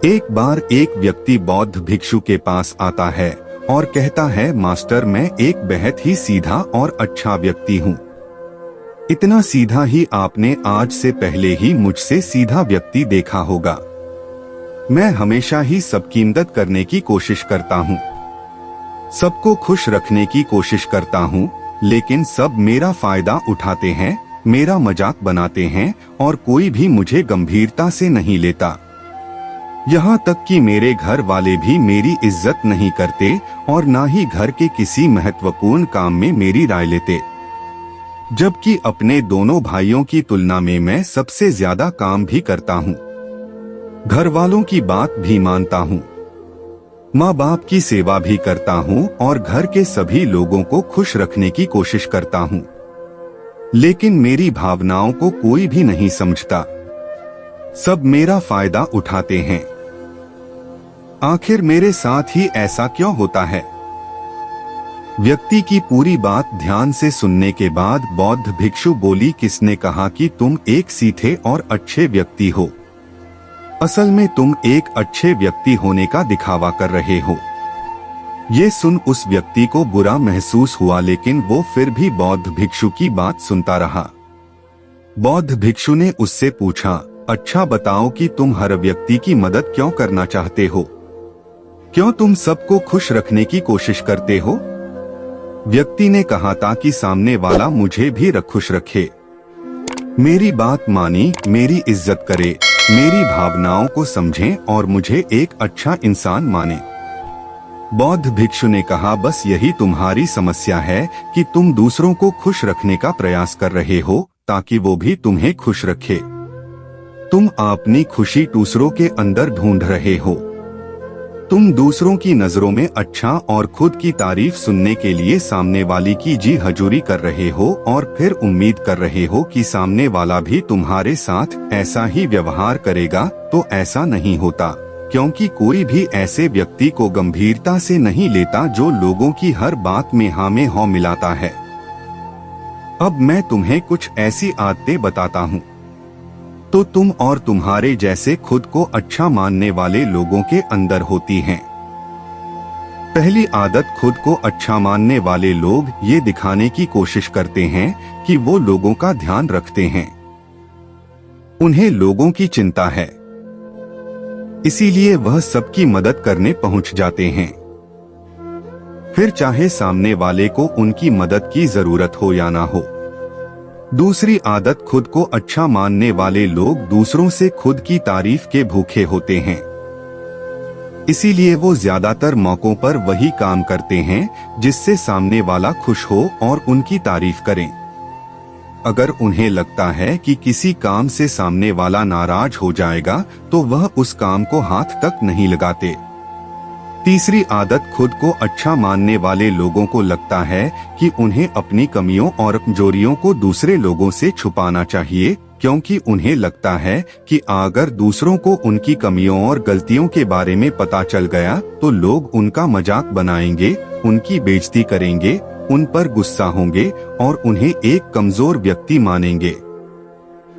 एक बार एक व्यक्ति बौद्ध भिक्षु के पास आता है और कहता है, मास्टर, मैं एक बेहद ही सीधा और अच्छा व्यक्ति हूँ। इतना सीधा ही आपने आज से पहले ही मुझसे सीधा व्यक्ति देखा होगा। मैं हमेशा ही सबकी मदद करने की कोशिश करता हूँ, सबको खुश रखने की कोशिश करता हूँ, लेकिन सब मेरा फायदा उठाते हैं, मेरा मजाक बनाते हैं और कोई भी मुझे गंभीरता से नहीं लेता। यहाँ तक कि मेरे घर वाले भी मेरी इज्जत नहीं करते और ना ही घर के किसी महत्वपूर्ण काम में मेरी राय लेते, जबकि अपने दोनों भाइयों की तुलना में मैं सबसे ज्यादा काम भी करता हूँ, घर वालों की बात भी मानता हूँ, माँ बाप की सेवा भी करता हूँ और घर के सभी लोगों को खुश रखने की कोशिश करता हूँ। लेकिन मेरी भावनाओं को कोई भी नहीं समझता, सब मेरा फायदा उठाते हैं। आखिर मेरे साथ ही ऐसा क्यों होता है? व्यक्ति की पूरी बात ध्यान से सुनने के बाद बौद्ध भिक्षु बोली, किसने कहा कि तुम एक सीधे और अच्छे व्यक्ति हो? असल में तुम एक अच्छे व्यक्ति होने का दिखावा कर रहे हो। ये सुन उस व्यक्ति को बुरा महसूस हुआ, लेकिन वो फिर भी बौद्ध भिक्षु की बात सुनता रहा। बौद्ध भिक्षु ने उससे पूछा, अच्छा बताओ कि तुम हर व्यक्ति की मदद क्यों करना चाहते हो? क्यों तुम सबको खुश रखने की कोशिश करते हो? व्यक्ति ने कहा, ताकि सामने वाला मुझे भी खुश रखे, मेरी बात मानी, मेरी इज्जत करे, मेरी भावनाओं को समझे और मुझे एक अच्छा इंसान माने। बौद्ध भिक्षु ने कहा, बस यही तुम्हारी समस्या है कि तुम दूसरों को खुश रखने का प्रयास कर रहे हो ताकि वो भी तुम्हें खुश रखे। तुम अपनी खुशी दूसरों के अंदर ढूंढ रहे हो। तुम दूसरों की नजरों में अच्छा और खुद की तारीफ सुनने के लिए सामने वाली की जी हजूरी कर रहे हो और फिर उम्मीद कर रहे हो कि सामने वाला भी तुम्हारे साथ ऐसा ही व्यवहार करेगा। तो ऐसा नहीं होता, क्योंकि कोई भी ऐसे व्यक्ति को गंभीरता से नहीं लेता जो लोगों की हर बात में हाँ में हाँ मिलाता है। अब मैं तुम्हें कुछ ऐसी आदतें बताता हूँ तो तुम और तुम्हारे जैसे खुद को अच्छा मानने वाले लोगों के अंदर होती हैं। पहली आदत, खुद को अच्छा मानने वाले लोग ये दिखाने की कोशिश करते हैं कि वो लोगों का ध्यान रखते हैं, उन्हें लोगों की चिंता है, इसीलिए वह सबकी मदद करने पहुंच जाते हैं, फिर चाहे सामने वाले को उनकी मदद की जरूरत हो या ना हो। दूसरी आदत, खुद को अच्छा मानने वाले लोग दूसरों से खुद की तारीफ के भूखे होते हैं, इसीलिए वो ज्यादातर मौकों पर वही काम करते हैं जिससे सामने वाला खुश हो और उनकी तारीफ करें। अगर उन्हें लगता है कि किसी काम से सामने वाला नाराज हो जाएगा तो वह उस काम को हाथ तक नहीं लगाते। तीसरी आदत, खुद को अच्छा मानने वाले लोगों को लगता है कि उन्हें अपनी कमियों और कमजोरियों को दूसरे लोगों से छुपाना चाहिए, क्योंकि उन्हें लगता है कि अगर दूसरों को उनकी कमियों और गलतियों के बारे में पता चल गया तो लोग उनका मजाक बनाएंगे, उनकी बेइज्जती करेंगे, उन पर गुस्सा होंगे और उन्हें एक कमजोर व्यक्ति मानेंगे।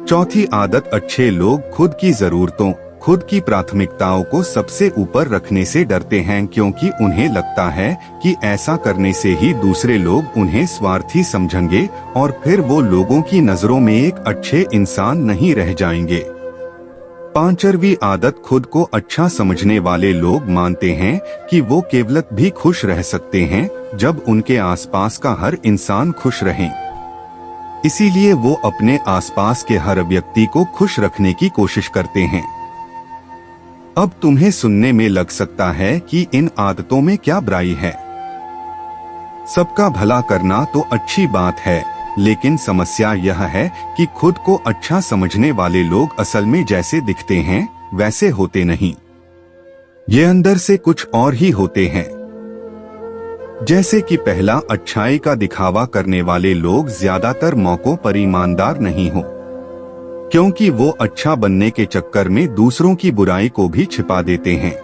चौथी आदत, अच्छे लोग खुद की जरूरतों, खुद की प्राथमिकताओं को सबसे ऊपर रखने से डरते हैं, क्योंकि उन्हें लगता है कि ऐसा करने से ही दूसरे लोग उन्हें स्वार्थी समझेंगे और फिर वो लोगों की नजरों में एक अच्छे इंसान नहीं रह जाएंगे। पांचवी आदत, खुद को अच्छा समझने वाले लोग मानते हैं कि वो केवल भी खुश रह सकते हैं जब उनके आसपास का हर इंसान खुश रहे, इसीलिए वो अपने आसपास के हर व्यक्ति को खुश रखने की कोशिश करते हैं। अब तुम्हें सुनने में लग सकता है कि इन आदतों में क्या बुराई है। सबका भला करना तो अच्छी बात है, लेकिन समस्या यह है कि खुद को अच्छा समझने वाले लोग असल में जैसे दिखते हैं वैसे होते नहीं, ये अंदर से कुछ और ही होते हैं। जैसे कि पहला, अच्छाई का दिखावा करने वाले लोग ज्यादातर मौकों पर ईमानदार नहीं हो, क्योंकि वो अच्छा बनने के चक्कर में दूसरों की बुराई को भी छिपा देते हैं।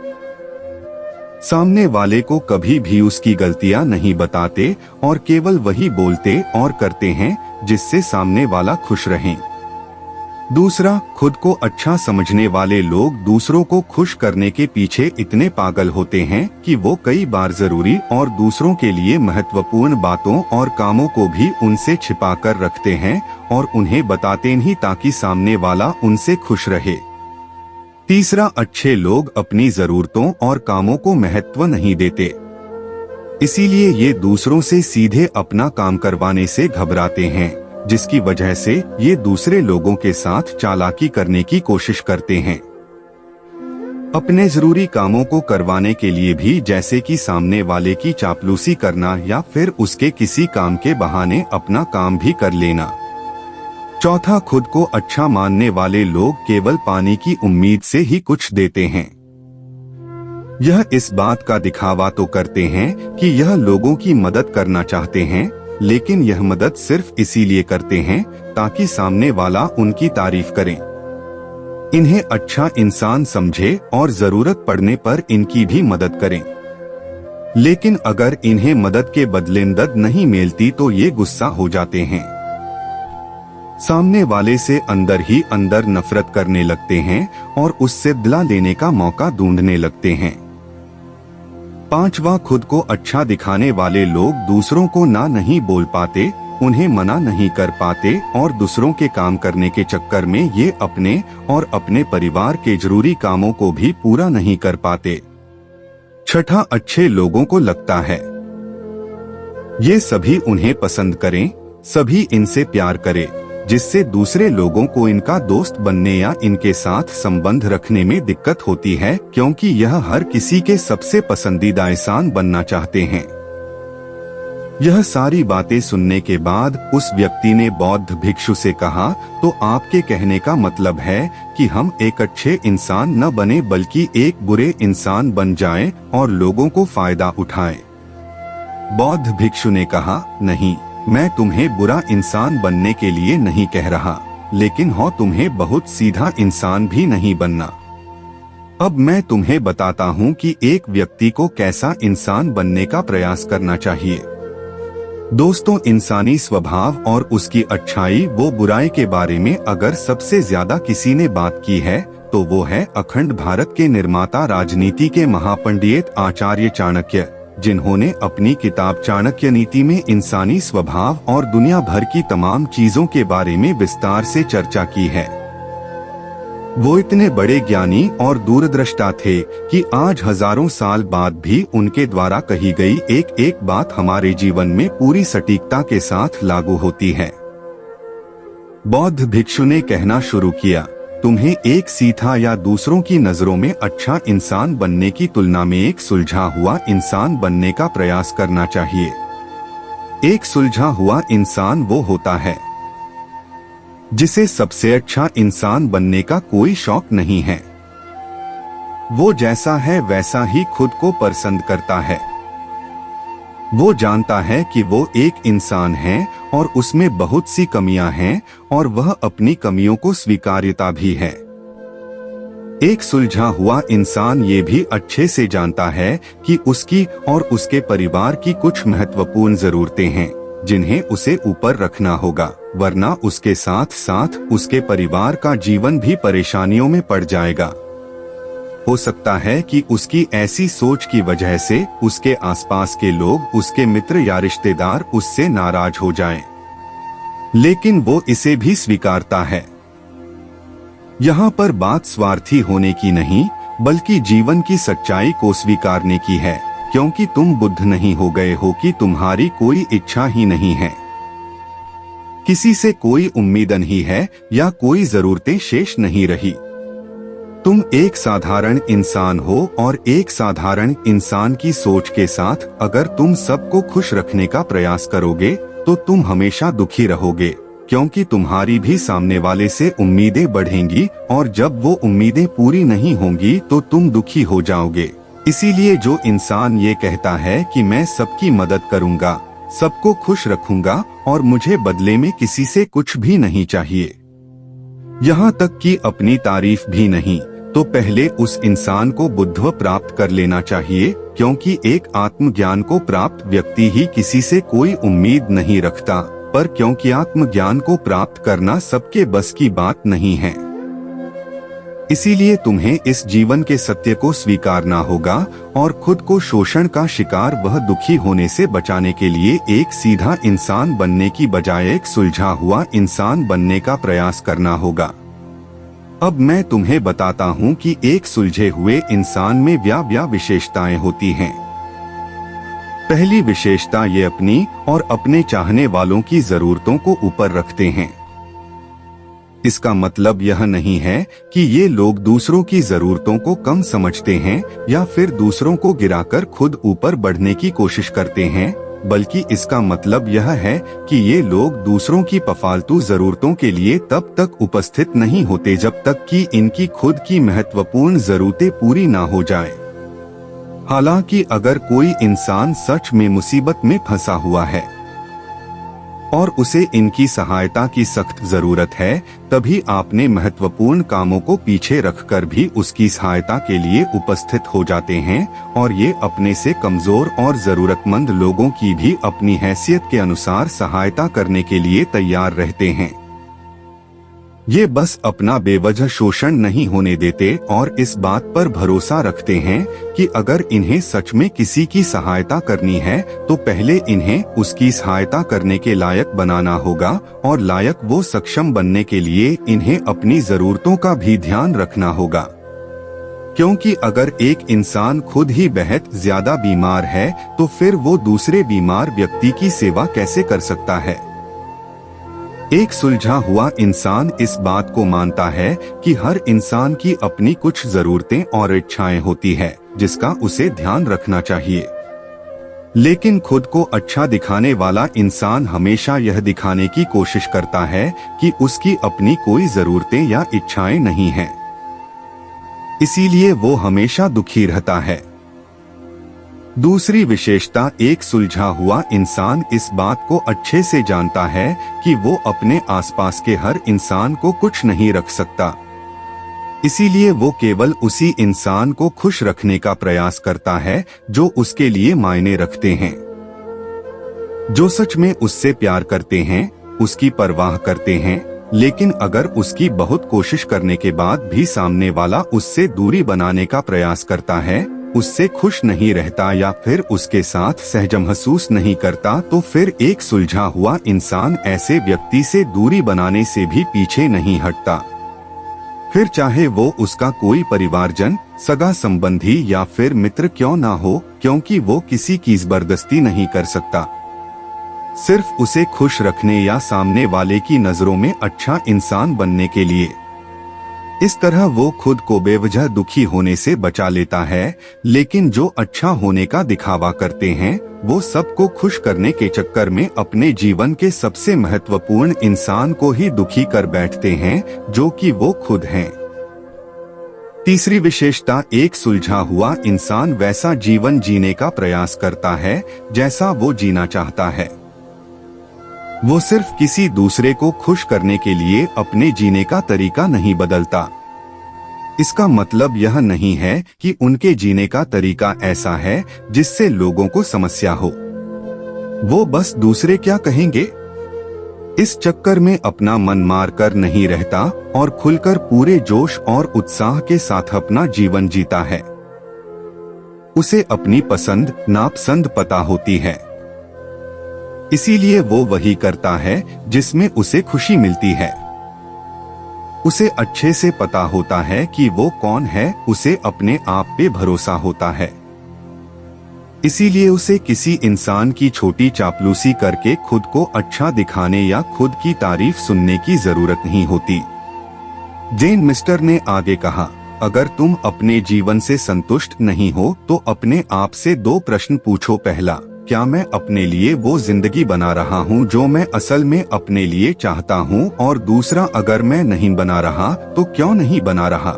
सामने वाले को कभी भी उसकी गलतियां नहीं बताते और केवल वही बोलते और करते हैं जिससे सामने वाला खुश रहे। दूसरा, खुद को अच्छा समझने वाले लोग दूसरों को खुश करने के पीछे इतने पागल होते हैं कि वो कई बार जरूरी और दूसरों के लिए महत्वपूर्ण बातों और कामों को भी उनसे छिपा कर रखते हैं और उन्हें बताते नहीं ताकि सामने वाला उनसे खुश रहे। तीसरा, अच्छे लोग अपनी जरूरतों और कामों को महत्व नहीं देते, इसीलिए ये दूसरों से सीधे अपना काम करवाने से घबराते हैं, जिसकी वजह से ये दूसरे लोगों के साथ चालाकी करने की कोशिश करते हैं। अपने जरूरी कामों को करवाने के लिए भी, जैसे कि सामने वाले की चापलूसी करना या फिर उसके किसी काम के बहाने अपना काम भी कर लेना। चौथा, खुद को अच्छा मानने वाले लोग केवल पाने की उम्मीद से ही कुछ देते हैं। यह इस बात का दिखावा तो करते हैं कि यह लोगों की मदद करना चाहते हैं, लेकिन यह मदद सिर्फ इसीलिए करते हैं ताकि सामने वाला उनकी तारीफ करे, इन्हें अच्छा इंसान समझे और जरूरत पड़ने पर इनकी भी मदद करें। लेकिन अगर इन्हें मदद के बदले मदद नहीं मिलती तो ये गुस्सा हो जाते हैं, सामने वाले से अंदर ही अंदर नफरत करने लगते हैं और उससे बदला लेने का मौका ढूंढने लगते हैं। पांचवा, खुद को अच्छा दिखाने वाले लोग दूसरों को ना नहीं बोल पाते, उन्हें मना नहीं कर पाते और दूसरों के काम करने के चक्कर में ये अपने और अपने परिवार के जरूरी कामों को भी पूरा नहीं कर पाते। छठा, अच्छे लोगों को लगता है ये सभी उन्हें पसंद करें, सभी इनसे प्यार करें, जिससे दूसरे लोगों को इनका दोस्त बनने या इनके साथ संबंध रखने में दिक्कत होती है, क्योंकि यह हर किसी के सबसे पसंदीदा इंसान बनना चाहते हैं। यह सारी बातें सुनने के बाद उस व्यक्ति ने बौद्ध भिक्षु से कहा, तो आपके कहने का मतलब है कि हम एक अच्छे इंसान न बने बल्कि एक बुरे इंसान बन जाएं और लोगों को फायदा उठाएं। बौद्ध भिक्षु ने कहा, नहीं, मैं तुम्हें बुरा इंसान बनने के लिए नहीं कह रहा, लेकिन हो तुम्हें बहुत सीधा इंसान भी नहीं बनना। अब मैं तुम्हें बताता हूँ कि एक व्यक्ति को कैसा इंसान बनने का प्रयास करना चाहिए। दोस्तों, इंसानी स्वभाव और उसकी अच्छाई व बुराई के बारे में अगर सबसे ज्यादा किसी ने बात की है तो वो है अखंड भारत के निर्माता, राजनीति के महापंडित आचार्य चाणक्य, जिन्होंने अपनी किताब चाणक्य नीति में इंसानी स्वभाव और दुनिया भर की तमाम चीजों के बारे में विस्तार से चर्चा की है। वो इतने बड़े ज्ञानी और दूरदृष्टा थे कि आज हजारों साल बाद भी उनके द्वारा कही गई एक एक बात हमारे जीवन में पूरी सटीकता के साथ लागू होती है। बौद्ध भिक्षु ने कहना शुरू किया, तुम्हें एक सीधा या दूसरों की नजरों में अच्छा इंसान बनने की तुलना में एक सुलझा हुआ इंसान बनने का प्रयास करना चाहिए। एक सुलझा हुआ इंसान वो होता है जिसे सबसे अच्छा इंसान बनने का कोई शौक नहीं है। वो जैसा है वैसा ही खुद को पसंद करता है। वो जानता है कि वो एक इंसान है और उसमें बहुत सी कमियां हैं और वह अपनी कमियों को स्वीकार्यता भी है। एक सुलझा हुआ इंसान ये भी अच्छे से जानता है कि उसकी और उसके परिवार की कुछ महत्वपूर्ण जरूरतें हैं जिन्हें उसे ऊपर रखना होगा, वरना उसके साथ साथ उसके परिवार का जीवन भी परेशानियों में पड़ जाएगा। हो सकता है कि उसकी ऐसी सोच की वजह से उसके आसपास के लोग, उसके मित्र या रिश्तेदार उससे नाराज हो जाएं। लेकिन वो इसे भी स्वीकारता है। यहाँ पर बात स्वार्थी होने की नहीं, बल्कि जीवन की सच्चाई को स्वीकारने की है, क्योंकि तुम बुद्ध नहीं हो गए हो कि तुम्हारी कोई इच्छा ही नहीं है, किसी से कोई उम्मीद नहीं है या कोई जरूरतें शेष नहीं रही। तुम एक साधारण इंसान हो और एक साधारण इंसान की सोच के साथ अगर तुम सबको खुश रखने का प्रयास करोगे तो तुम हमेशा दुखी रहोगे, क्योंकि तुम्हारी भी सामने वाले से उम्मीदें बढ़ेंगी और जब वो उम्मीदें पूरी नहीं होंगी तो तुम दुखी हो जाओगे। इसीलिए जो इंसान ये कहता है कि मैं सबकी मदद करूंगा, सबको खुश रखूंगा और मुझे बदले में किसी से कुछ भी नहीं चाहिए, यहाँ तक कि अपनी तारीफ भी नहीं, तो पहले उस इंसान को बुद्धत्व प्राप्त कर लेना चाहिए, क्योंकि एक आत्मज्ञान को प्राप्त व्यक्ति ही किसी से कोई उम्मीद नहीं रखता, पर क्योंकि आत्मज्ञान को प्राप्त करना सबके बस की बात नहीं है। इसीलिए तुम्हें इस जीवन के सत्य को स्वीकारना होगा और खुद को शोषण का शिकार वह दुखी होने से बचाने के लिए एक सीधा इंसान बनने की बजाय एक सुलझा हुआ इंसान बनने का प्रयास करना होगा। अब मैं तुम्हें बताता हूँ कि एक सुलझे हुए इंसान में क्या विशेषताएं होती हैं। पहली विशेषता ये अपनी और अपने चाहने वालों की जरूरतों को ऊपर रखते हैं। इसका मतलब यह नहीं है कि ये लोग दूसरों की जरूरतों को कम समझते हैं या फिर दूसरों को गिराकर खुद ऊपर बढ़ने की कोशिश करते हैं, बल्कि इसका मतलब यह है कि ये लोग दूसरों की फालतू जरूरतों के लिए तब तक उपस्थित नहीं होते जब तक कि इनकी खुद की महत्वपूर्ण जरूरतें पूरी ना हो जाए। हालांकि अगर कोई इंसान सच में मुसीबत में फंसा हुआ है और उसे इनकी सहायता की सख्त जरूरत है, तभी आपने महत्वपूर्ण कामों को पीछे रखकर भी उसकी सहायता के लिए उपस्थित हो जाते हैं और ये अपने से कमजोर और जरूरतमंद लोगों की भी अपनी हैसियत के अनुसार सहायता करने के लिए तैयार रहते हैं। ये बस अपना बेवजह शोषण नहीं होने देते और इस बात पर भरोसा रखते हैं कि अगर इन्हें सच में किसी की सहायता करनी है तो पहले इन्हें उसकी सहायता करने के लायक बनाना होगा और लायक वो सक्षम बनने के लिए इन्हें अपनी जरूरतों का भी ध्यान रखना होगा। क्योंकि अगर एक इंसान खुद ही बेहद ज्यादा बीमार है तो फिर वो दूसरे बीमार व्यक्ति की सेवा कैसे कर सकता है। एक सुलझा हुआ इंसान इस बात को मानता है कि हर इंसान की अपनी कुछ जरूरतें और इच्छाएं होती है जिसका उसे ध्यान रखना चाहिए। लेकिन खुद को अच्छा दिखाने वाला इंसान हमेशा यह दिखाने की कोशिश करता है कि उसकी अपनी कोई जरूरतें या इच्छाएं नहीं हैं। इसीलिए वो हमेशा दुखी रहता है। दूसरी विशेषता, एक सुलझा हुआ इंसान इस बात को अच्छे से जानता है कि वो अपने आसपास के हर इंसान को कुछ नहीं रख सकता। इसीलिए वो केवल उसी इंसान को खुश रखने का प्रयास करता है जो उसके लिए मायने रखते हैं, जो सच में उससे प्यार करते हैं, उसकी परवाह करते हैं। लेकिन अगर उसकी बहुत कोशिश करने के बाद भी सामने वाला उससे दूरी बनाने का प्रयास करता है, उससे खुश नहीं रहता या फिर उसके साथ सहज महसूस नहीं करता, तो फिर एक सुलझा हुआ इंसान ऐसे व्यक्ति से दूरी बनाने से भी पीछे नहीं हटता। फिर चाहे वो उसका कोई परिवारजन, सगा संबंधी या फिर मित्र क्यों ना हो, क्योंकि वो किसी की जबरदस्ती नहीं कर सकता। सिर्फ उसे खुश रखने या सामने वाले की नजरों में अच्छा इंसान बनने के लिए। इस तरह वो खुद को बेवजह दुखी होने से बचा लेता है। लेकिन जो अच्छा होने का दिखावा करते हैं वो सबको खुश करने के चक्कर में अपने जीवन के सबसे महत्वपूर्ण इंसान को ही दुखी कर बैठते हैं, जो कि वो खुद हैं। तीसरी विशेषता, एक सुलझा हुआ इंसान वैसा जीवन जीने का प्रयास करता है जैसा वो जीना चाहता है। वो सिर्फ किसी दूसरे को खुश करने के लिए अपने जीने का तरीका नहीं बदलता। इसका मतलब यह नहीं है कि उनके जीने का तरीका ऐसा है जिससे लोगों को समस्या हो। वो बस दूसरे क्या कहेंगे इस चक्कर में अपना मन मार कर नहीं रहता और खुलकर पूरे जोश और उत्साह के साथ अपना जीवन जीता है। उसे अपनी पसंद नापसंद पता होती है, इसीलिए वो वही करता है जिसमें उसे खुशी मिलती है। उसे अच्छे से पता होता है कि वो कौन है, उसे अपने आप पे भरोसा होता है। इसीलिए उसे किसी इंसान की छोटी चापलूसी करके खुद को अच्छा दिखाने या खुद की तारीफ सुनने की जरूरत नहीं होती। जेन मिस्टर ने आगे कहा, अगर तुम अपने जीवन से संतुष्ट नहीं हो तो अपने आप से दो प्रश्न पूछो। पहला, क्या मैं अपने लिए वो जिंदगी बना रहा हूँ जो मैं असल में अपने लिए चाहता हूँ, और दूसरा, अगर मैं नहीं बना रहा तो क्यों नहीं बना रहा।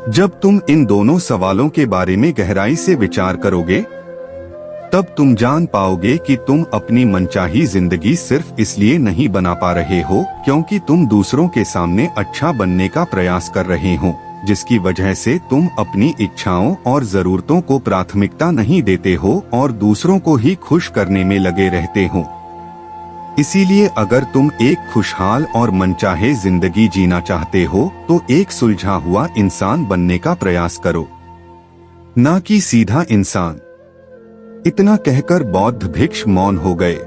जब तुम इन दोनों सवालों के बारे में गहराई से विचार करोगे तब तुम जान पाओगे कि तुम अपनी मनचाही जिंदगी सिर्फ इसलिए नहीं बना पा रहे हो क्योंकि तुम दूसरों के सामने अच्छा बनने का प्रयास कर रहे हो, जिसकी वजह से तुम अपनी इच्छाओं और जरूरतों को प्राथमिकता नहीं देते हो और दूसरों को ही खुश करने में लगे रहते हो। इसीलिए अगर तुम एक खुशहाल और मनचाहे जिंदगी जीना चाहते हो तो एक सुलझा हुआ इंसान बनने का प्रयास करो, ना कि सीधा इंसान। इतना कहकर बौद्ध भिक्षु मौन हो गए।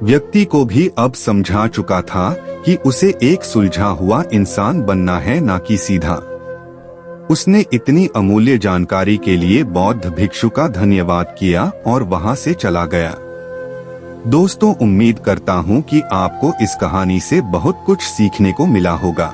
व्यक्ति को भी अब समझा चुका था कि उसे एक सुलझा हुआ इंसान बनना है, ना कि सीधा। उसने इतनी अमूल्य जानकारी के लिए बौद्ध भिक्षु का धन्यवाद किया और वहां से चला गया। दोस्तों, उम्मीद करता हूं कि आपको इस कहानी से बहुत कुछ सीखने को मिला होगा।